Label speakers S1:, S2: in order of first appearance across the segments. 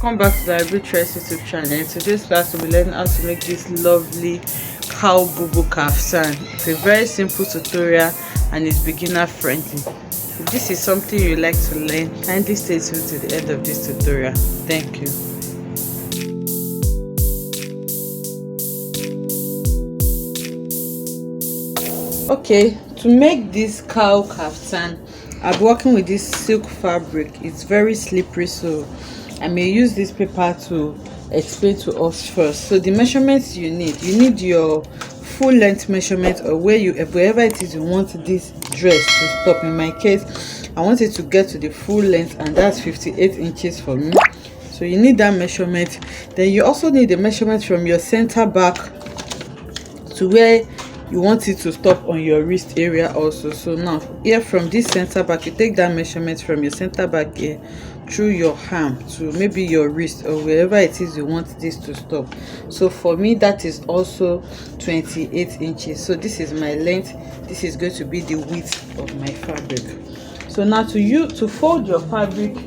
S1: Welcome back to the Arbitress YouTube channel. In today's class, we'll be learning how to make this lovely cow BUBU kaftan. It's a very simple tutorial and it's beginner friendly. If this is something you like to learn, kindly stay tuned to the end of this tutorial. Thank you. Okay, to make this cow kaftan, I'm working with this silk fabric. It's very slippery, so I may use this paper to explain to us first. So the measurements you need your full length measurement, or wherever it is you want this dress to stop. In my case, I want it to get to the full length, and that's 58 inches for me. So you need that measurement. Then you also need the measurement from your center back to where you want it to stop on your wrist area also. So now here from this center back, you take that measurement from your center back here through your arm to maybe your wrist or wherever it is you want this to stop. So for me, that is also 28 inches. So this is my length, this is going to be the width of my fabric. So now to fold your fabric,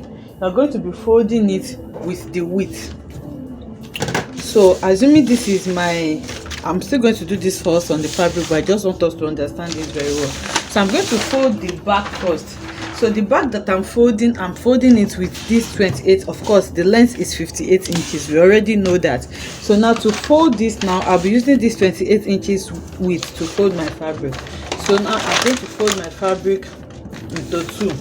S1: you're going to be folding it with the width. So assuming this is I'm still going to do this first on the fabric, but I just want us to understand this very well. So I'm going to fold the back first. So the back that I'm folding it with this 28. Of course, the length is 58 inches. We already know that. So now to fold this, now I'll be using this 28 inches width to fold my fabric. So now I'm going to fold my fabric into two.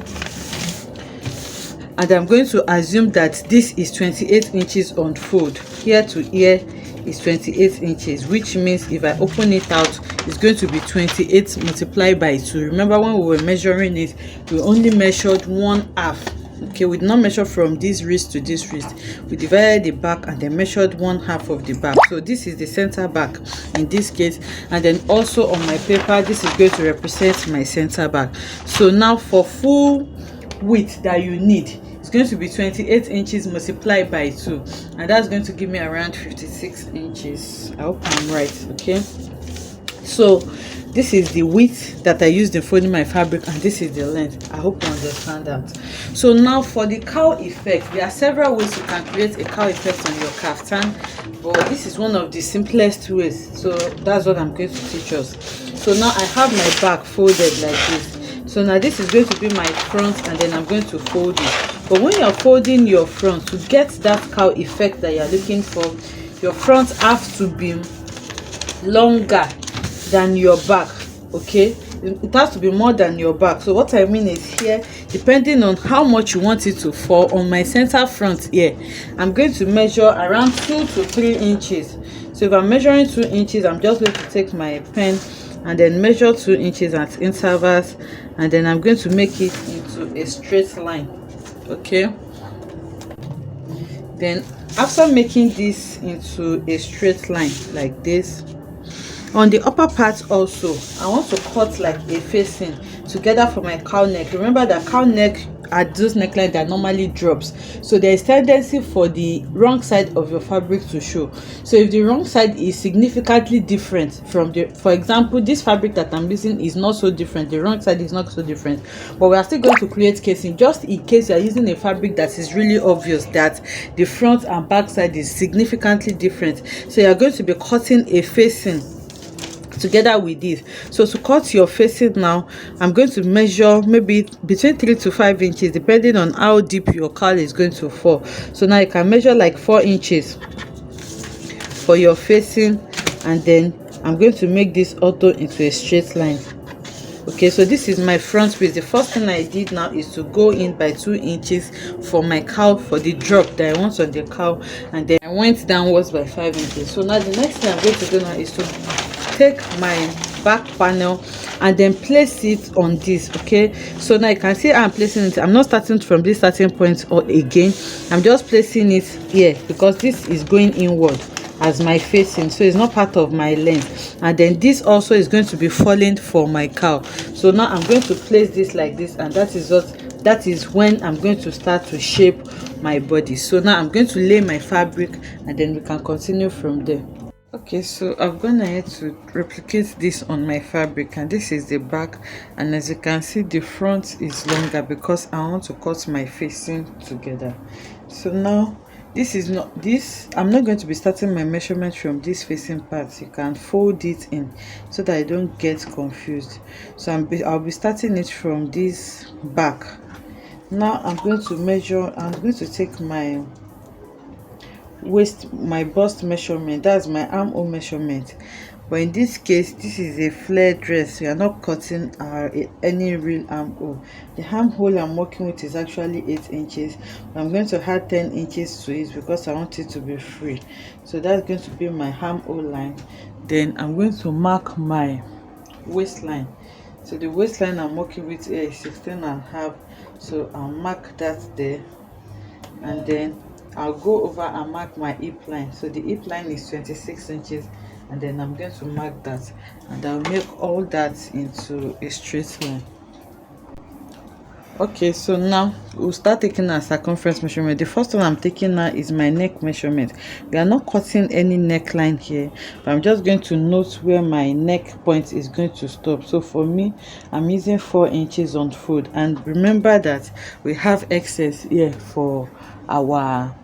S1: And I'm going to assume that this is 28 inches on fold. Here to here is 28 inches, which means if I open it out, it's going to be 28 multiplied by 2. Remember, when we were measuring it, we only measured 1/2. Okay, we did not measure from this wrist to this wrist. We divided the back and then measured 1/2 of the back. So this is the center back in this case, and then also on my paper, this is going to represent my center back. So now for full width that you need, it's going to be 28 inches multiplied by 2, and that's going to give me around 56 inches. I hope I'm right. Okay, so this is the width that I used in folding my fabric, and this is the length. I hope you understand that. So now for the cowl effect, there are several ways you can create a cowl effect on your kaftan, but this is one of the simplest ways. So that's what I'm going to teach us. So now I have my back folded like this. So now this is going to be my front, and then I'm going to fold it. But when you're folding your front, to get that cowl effect that you're looking for, your front have to be longer than your back. Okay, it has to be more than your back. So what I mean is, here, depending on how much you want it to fall, on my center front here, I'm going to measure around 2 to 3 inches. So if I'm measuring 2 inches, I'm just going to take my pen and then measure 2 inches at intervals, and then I'm going to make it into a straight line. Okay, then after making this into a straight line like this, on the upper part also, I want to cut like a facing together for my cow neck. Remember that cow neck are those neckline that normally drops, so there is tendency for the wrong side of your fabric to show. So if the wrong side is significantly different from for example, this fabric that I'm using is not so different, the wrong side is not so different, but we are still going to create casing just in case you are using a fabric that is really obvious that the front and back side is significantly different. So you are going to be cutting a facing together with this. So to cut your facing now, I'm going to measure maybe between 3 to 5 inches depending on how deep your cowl is going to fall. So now you can measure like 4 inches for your facing, and then I'm going to make this also into a straight line. Okay, so this is my front piece. The first thing I did now is to go in by 2 inches for my cowl, for the drop that I want on the cowl, and then I went downwards by 5 inches. So now the next thing I'm going to do now is to take my back panel and then place it on this. Okay, so now you can see I'm placing it. I'm not starting from this starting point or again, I'm just placing it here because this is going inward as my facing, so it's not part of my length, and then this also is going to be falling for my cowl. So now I'm going to place this like this, and that is when I'm going to start to shape my body. So now I'm going to lay my fabric, and then we can continue from there. Okay, so I've gone ahead to replicate this on my fabric, and this is the back, and as you can see, the front is longer because I want to cut my facing together. So now This is not this I'm not going to be starting my measurement from this facing part. You can fold it in so that I don't get confused. So I'll be starting it from this back. Now I'm going to measure. I'm going to take my waist, my bust measurement, that's my armhole measurement. But in this case, this is a flare dress. We are not cutting any real armhole. The armhole I'm working with is actually 8 inches. I'm going to add 10 inches to it because I want it to be free. So that's going to be my armhole line. Then I'm going to mark my waistline. So the waistline I'm working with here is 16.5. So I'll mark that there, and then I'll go over and mark my hip line. So the hip line is 26 inches, and then I'm going to mark that, and I'll make all that into a straight line. Okay, so now we'll start taking our circumference measurement. The first one I'm taking now is my neck measurement. We are not cutting any neckline here, but I'm just going to note where my neck point is going to stop. So for me, I'm using 4 inches on fold, and remember that we have excess here for our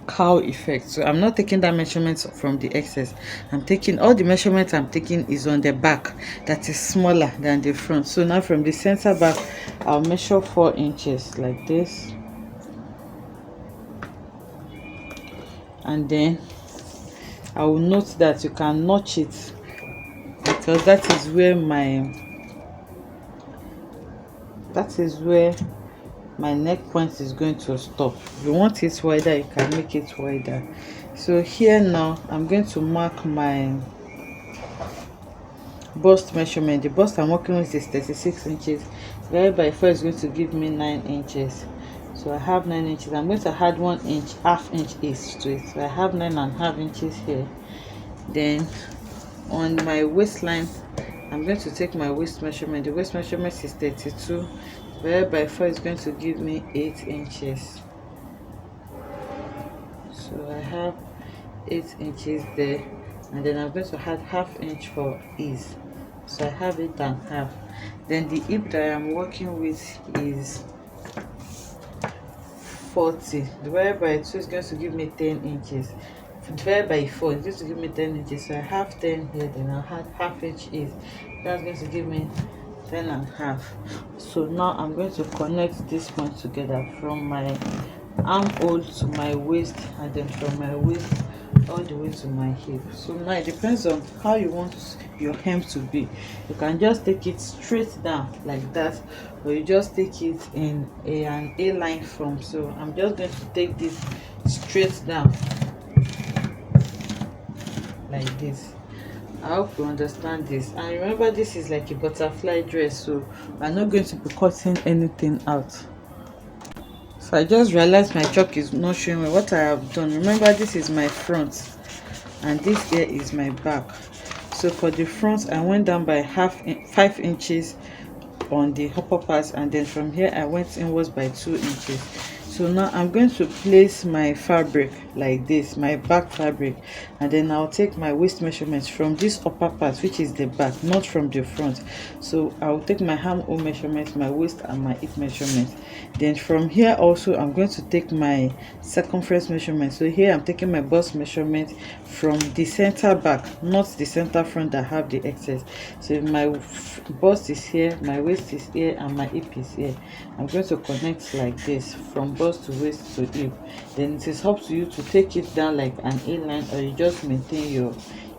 S1: cowl effect. So I'm not taking that measurement from the excess. I'm taking all the measurements I'm taking is on the back that is smaller than the front. So now from the center back, I'll measure 4 inches like this, and then I will note that you can notch it because that is where my neck point is going to stop. If you want it wider, you can make it wider. So here now I'm going to mark my bust measurement. The bust I'm working with is 36 inches. Divided by 4 is going to give me 9 inches. So I have 9 inches. I'm going to add 1 inch, half inch each to it. So I have 9.5 inches here. Then on my waistline, I'm going to take my waist measurement. The waist measurement is 32. Divided by 4 is going to give me 8 inches. So I have 8 inches there, and then I'm going to add half inch for ease. So I have 8.5. Then the hip that I'm working with is 40. Divided by 2 is going to give me 10 inches. Divided by 4 is going to give me 10 inches. So I have 10 here, then I'll add half inch ease. That's going to give me 10.5. So now I'm going to connect this point together from my armhole to my waist, and then from my waist all the way to my hip. So now it depends on how you want your hem to be. You can just take it straight down like that, or you just take it in an A-line form. So I'm just going to take this straight down like this. I hope you understand this. And remember, this is like a butterfly dress, so I'm not going to be cutting anything out. So I just realized my chalk is not showing me what I have done. Remember, this is my front and this here is my back. So for the front, I went down by 5 inches on the upper part, and then from here I went inwards by 2 inches. So now I'm going to place my fabric like this, my back fabric, and then I'll take my waist measurements from this upper part, which is the back, not from the front. So I'll take my armhole measurements, my waist and my hip measurements. Then from here also I'm going to take my circumference measurement. So here I'm taking my bust measurement from the center back, not the center front that have the excess. So my bust is here, my waist is here, and my hip is here. I'm going to connect like this from bust to waist to hip. Then it is up to you to take it down like an A-line, or you just maintain your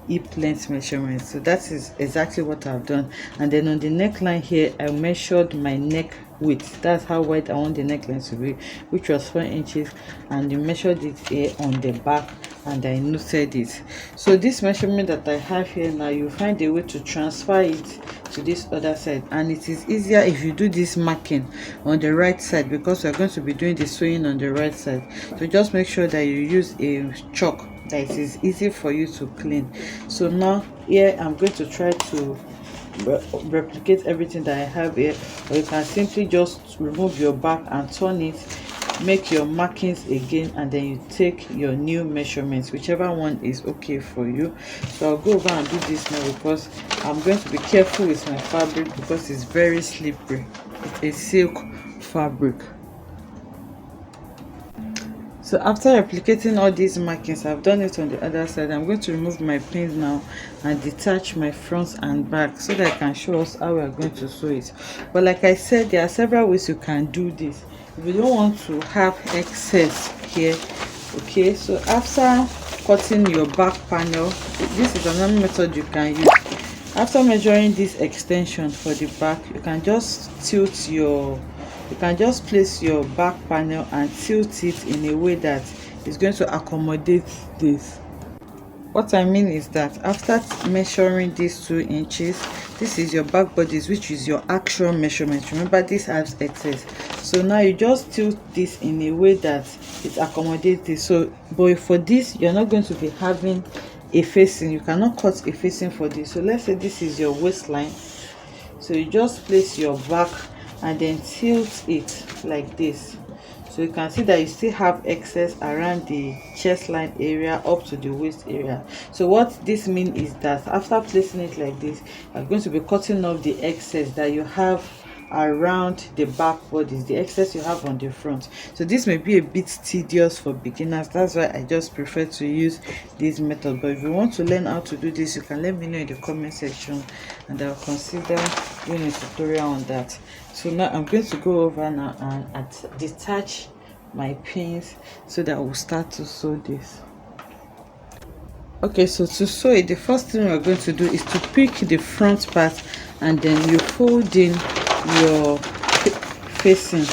S1: hip length measurement. So that is exactly what I've done. And then on the neckline here, I measured my neck width. That's how wide I want the neckline to be, which was 4 inches, and I measured it here on the back, and I noted it. So this measurement that I have here now, you find a way to transfer it to this other side, and it is easier if you do this marking on the right side, because we're going to be doing the sewing on the right side. So just make sure that you use a chalk that it is easy for you to clean. So now here I'm going to try to replicate everything that I have here, or you can simply just remove your back and turn it, make your markings again, and then you take your new measurements, whichever one is okay for you. So I'll go over and do this now, because I'm going to be careful with my fabric because it's very slippery. It's a silk fabric. So So after replicating all these markings, I've done it on the other side. I'm going to remove my pins now and detach my front and back so that I can show us how we are going to sew it. But like I said, there are several ways you can do this if you don't want to have excess here. Okay, so after cutting your back panel, this is another method you can use. After measuring this extension for the back, you can just place your back panel and tilt it in a way that is going to accommodate this. What I mean is that after measuring these 2 inches, this is your back bodies, which is your actual measurement. Remember, this has excess, so now you just tilt this in a way that it accommodates this. So but for this, you're not going to be having a facing. You cannot cut a facing for this. So let's say this is your waistline, so you just place your back and then tilt it like this. So you can see that you still have excess around the chest line area up to the waist area. So what this means is that after placing it like this, you're going to be cutting off the excess that you have around the back bodies, the excess you have on the front. So this may be a bit tedious for beginners. That's why I just prefer to use this method. But if you want to learn how to do this, you can let me know in the comment section and I'll consider doing a tutorial on that. So now I'm going to go over now and detach my pins so that we'll start to sew this. Okay, so to sew it, the first thing we're going to do is to pick the front part and then you fold in your facing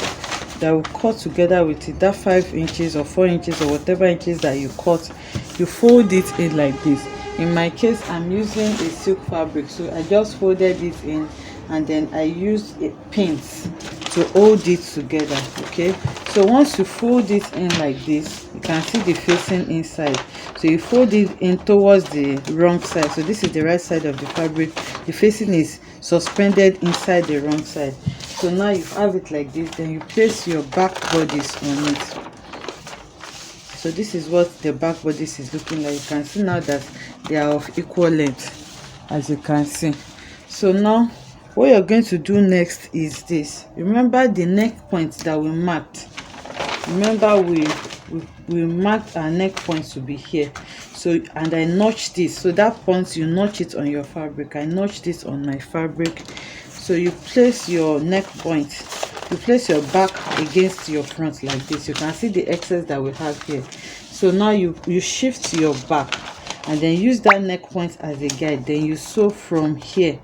S1: that will cut together with it, that 5 inches or 4 inches or whatever inches that you cut. You fold it in like this. In my case, I'm using a silk fabric, so I just folded it in and then I used pins to hold it together. Okay, so once you fold it in like this, you can see the facing inside. So you fold it in towards the wrong side. So this is the right side of the fabric. The facing is suspended inside the wrong side. So now you have it like this. Then you place your back bodies on it. So this is what the back bodies is looking like. You can see now that they are of equal length, as you can see. So now what you're going to do next is this. Remember the neck point that we marked. Remember we marked our neck point to be here. So and I notched this. So that point, you notch it on your fabric. I notched this on my fabric. So you place your neck point, you place your back against your front like this. You can see the excess that we have here. So now you shift your back and then use that neck point as a guide. Then you sew from here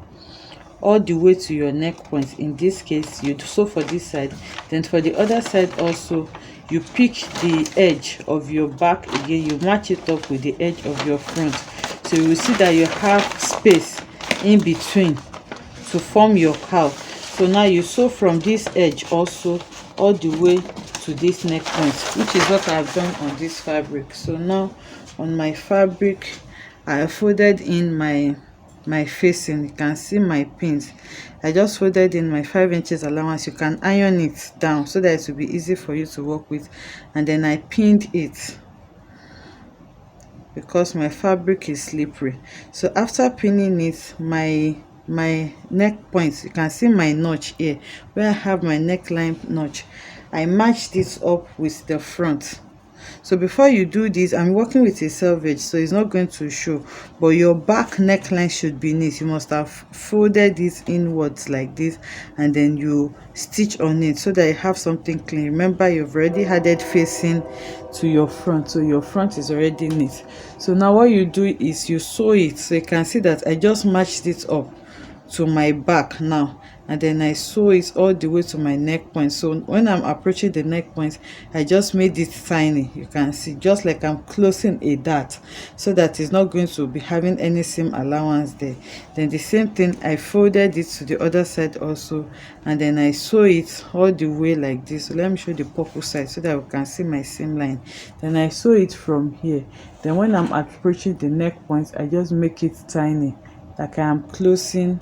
S1: all the way to your neck point. In this case, you sew for this side, then for the other side also you pick the edge of your back again, you match it up with the edge of your front. So you will see that you have space in between to form your cowl. So now you sew from this edge also all the way to this neck point, which is what I have done on this fabric. So now on my fabric, I folded in my facing. You can see my pins. I just folded in my 5 inches allowance. You can iron it down so that it will be easy for you to work with, and then I pinned it because my fabric is slippery. So after pinning it, my neck points, you can see my notch here where I have my neckline notch. I matched this up with the front. So before you do this, I'm working with a selvage, so it's not going to show, but your back neckline should be neat. You must have folded this inwards like this and then you stitch on it so that you have something clean. Remember, you've already added facing to your front, so your front is already neat. So now what you do is you sew it. So you can see that I just matched it up to my back now, and then I sew it all the way to my neck point. So when I'm approaching the neck point, I just made it tiny. You can see, just like I'm closing a dart, so that it's not going to be having any seam allowance there. Then the same thing, I folded it to the other side also, and then I sew it all the way like this. So let me show the purple side so that we can see my seam line. Then I sew it from here. Then when I'm approaching the neck point, I just make it tiny, like I am closing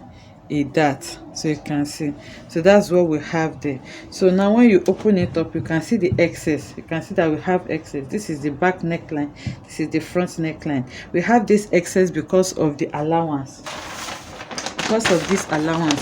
S1: a dart, so you can see. So that's what we have there. So now when you open it up, you can see the excess. You can see that we have excess. This is the back neckline, this is the front neckline. We have this excess because of the allowance, because of this allowance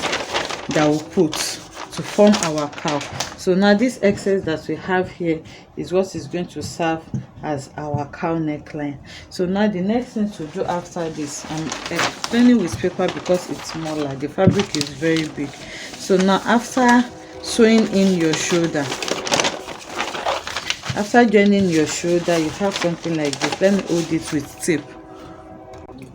S1: that we put to form our cowl. So now this excess that we have here is what is going to serve as our cowl neckline. So now the next thing to do after this, I'm explaining with paper because it's smaller, the fabric is very big. So now after sewing in your shoulder, after joining your shoulder, you have something like this. Let me hold it with tape.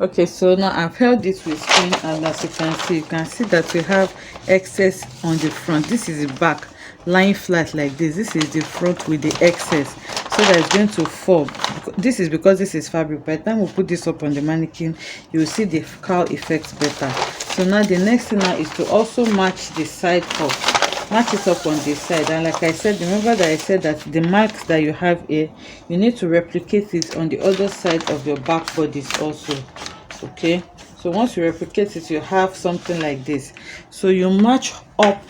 S1: Okay, so now I've held it with string, and as you can see that we have excess on the front. This is the back lying flat like this. This is the front with the excess, so that it's going to fall. This is because this is fabric. By the time we put this up on the mannequin, you will see the cowl effect better. So now the next thing now is to also match the side up. Match it up on this side, and like I said, remember that I said that the marks that you have here, you need to replicate it on the other side of your back bodies also. Okay, so once you replicate it, you have something like this. So you match up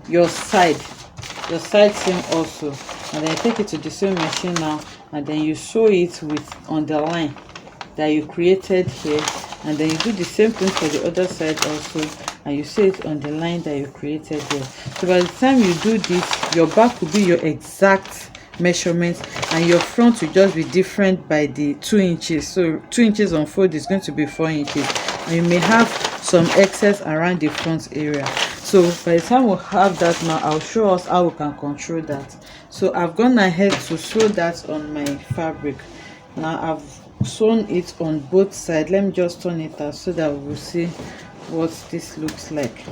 S1: your side seam also, and then you take it to the sewing machine now, and then you sew it with on the line that you created here, and then you do the same thing for the other side also, and you sew it on the line that you created here. So by the time you do this, your back will be your exact measurements, and your front will just be different by the 2 inches. So 2 inches on fold is going to be 4 inches, and you may have some excess around the front area. So by the time we have that now, I'll show us how we can control that. So I've gone ahead to sew that on my fabric. Now I've sewn it on both sides. Let me just turn it out so that we'll see what this looks like.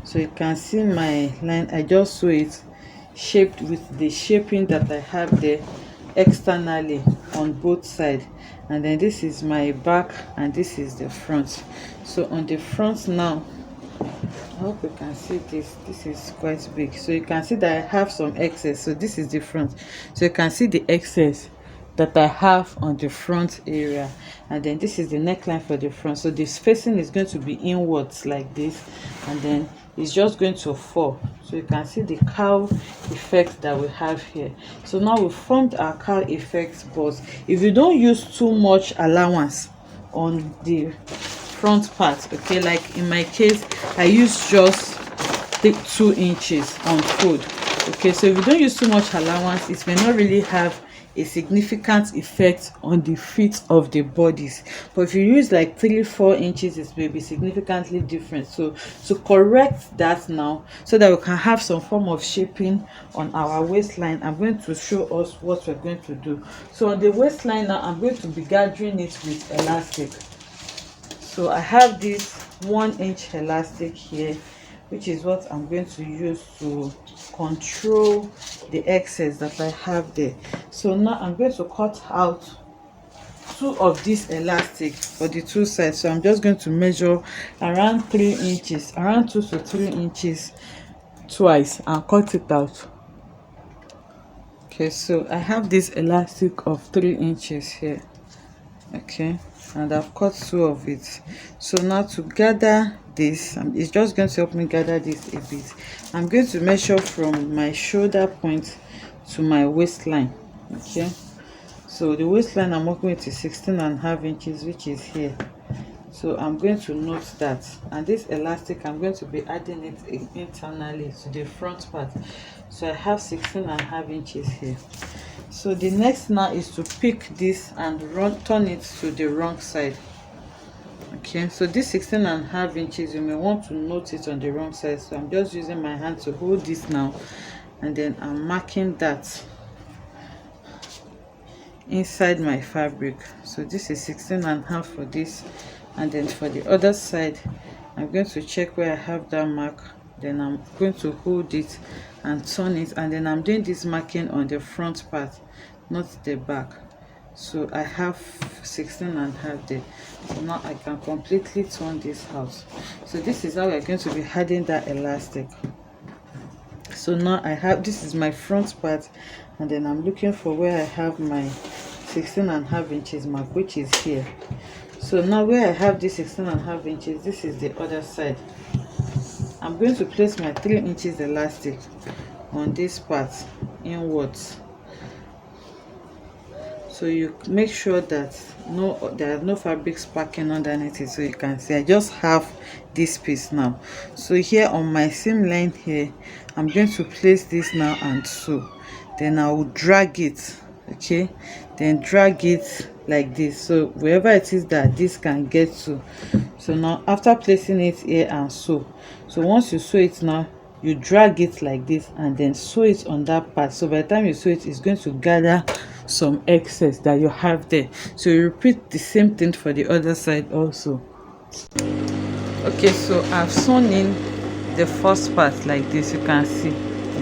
S1: So you can see my line. I just sew it shaped with the shaping that I have there externally on both sides, and then this is my back and this is the front. So on the front now, I hope you can see this. This is quite big, so you can see that I have some excess. So this is the front, so you can see the excess that I have on the front area, and then this is the neckline for the front. So the spacing is going to be inwards like this, and then it's just going to fall. So you can see the cowl effect that we have here. So now we formed our cowl effect, but if you don't use too much allowance on the front part, okay, like in my case I use just 2 inches on fold. Okay, so if you don't use too much allowance, it may not really have a significant effect on the fit of the bodies, but if you use like 3-4 inches, it may be significantly different. So to correct that now, so that we can have some form of shaping on our waistline, I'm going to show us what we're going to do. So on the waistline now, I'm going to be gathering it with elastic. So I have this 1-inch elastic here, which is what I'm going to use to control the excess that I have there. So now I'm going to cut out 2 of this elastic for the 2 sides. So I'm just going to measure around 3 inches, around 2 to 3 inches twice, and cut it out. Okay, so I have this elastic of 3 inches here. Okay, and I've cut 2 of it. So now to gather this, it's just going to help me gather this a bit. I'm going to measure from my shoulder point to my waistline. Okay, so the waistline I'm working with is 16.5 inches, which is here. So I'm going to note that, and this elastic I'm going to be adding it internally to the front part. So I have 16.5 inches here. So the next now is to pick this and turn it to the wrong side. Okay, so this 16.5 inches, you may want to note it on the wrong side. So I'm just using my hand to hold this now, and then I'm marking that inside my fabric. So this is 16.5 for this, and then for the other side I'm going to check where I have that mark, then I'm going to hold it and turn it, and then I'm doing this marking on the front part, not the back. So I have 16.5 there. So now I can completely turn this out. So this is how we're going to be adding that elastic. So now I have, this is my front part, and then I'm looking for where I have my 16.5 inches mark, which is here. So now where I have this 16.5 inches, this is the other side. I'm going to place my 3 inches elastic on this part inwards. So you make sure that there are no fabric sparking underneath it. So you can see I just have this piece now. So here on my seam line here, I'm going to place this now and sew. Then I will drag it, okay, then drag it like this, so wherever it is that this can get to. So now after placing it here and sew, so once you sew it now, you drag it like this and then sew it on that part. So by the time you sew it, it's going to gather some excess that you have there. So you repeat the same thing for the other side also. Okay, so I've sewn in the first part like this. You can see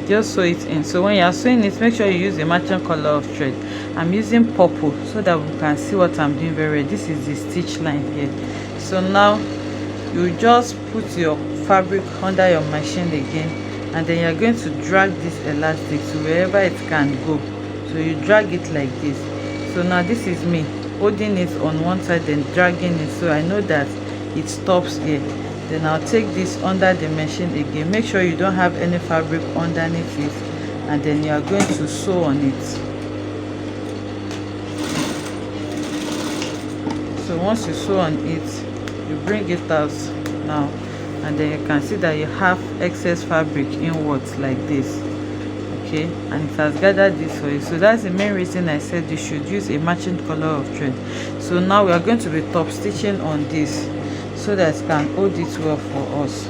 S1: just sew it in. So when you are sewing it, make sure you use a matching color of thread. I'm using purple so that we can see what I'm doing very well. This is the stitch line here. So now you just put your fabric under your machine again, and then you're going to drag this elastic to wherever it can go. So you drag it like this. So now this is me holding it on one side and dragging it, so I know that it stops here. Then I'll take this under the machine again. Make sure you don't have any fabric underneath it, and then you are going to sew on it. So once you sew on it, you bring it out now, and then you can see that you have excess fabric inwards like this, okay, and it has gathered this for you. So that's the main reason I said you should use a matching color of thread. So now we are going to be top stitching on this so that it can hold it well for us.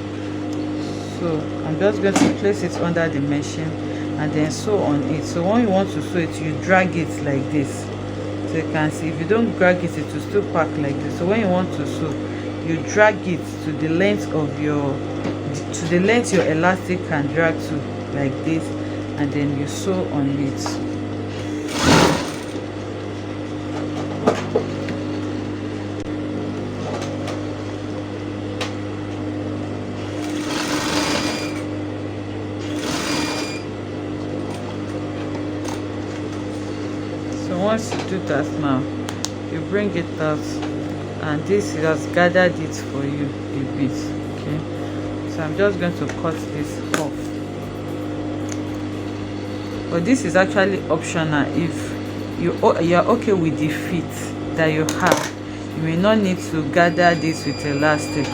S1: So I'm just going to place it under the machine and then sew on it. So when you want to sew it, you drag it like this. So you can see if you don't drag it, it will still pack like this. So when you want to sew, you drag it to the length of your elastic can drag to, like this, and then you sew on it. So once you do that now, you bring it out, and this has gathered it for you a bit, okay. So I'm just going to cut this off, but this is actually optional. If you are okay with the fit that you have, you may not need to gather this with elastic.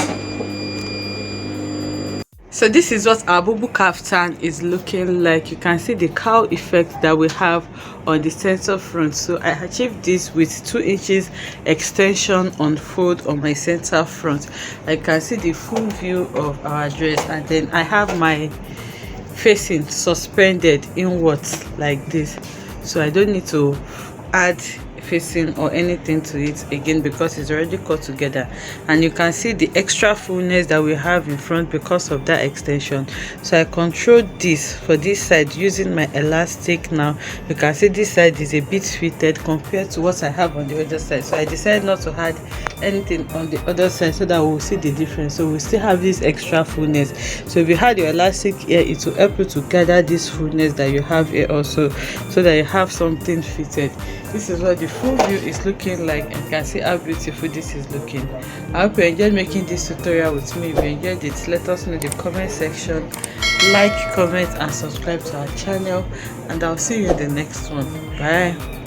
S1: So this is what our BUBU kaftan is looking like. You can see the cowl effect that we have on the center front. So I achieved this with 2 inches extension on fold on my center front. I can see the full view of our dress, and then I have my facing suspended inwards like this, so I don't need to add facing or anything to it again because it's already cut together. And you can see the extra fullness that we have in front because of that extension. So I controlled this for this side using my elastic. Now you can see this side is a bit fitted compared to what I have on the other side, so I decided not to add anything on the other side so that we'll see the difference. So we still have this extra fullness. So if you had your elastic here, it will help you to gather this fullness that you have here also, so that you have something fitted. This is what the full view is looking like, and you can see how beautiful this is looking. I hope you enjoyed making this tutorial with me. If you enjoyed it, let us know in the comment section. Like, comment and subscribe to our channel, and I'll see you in the next one. Bye.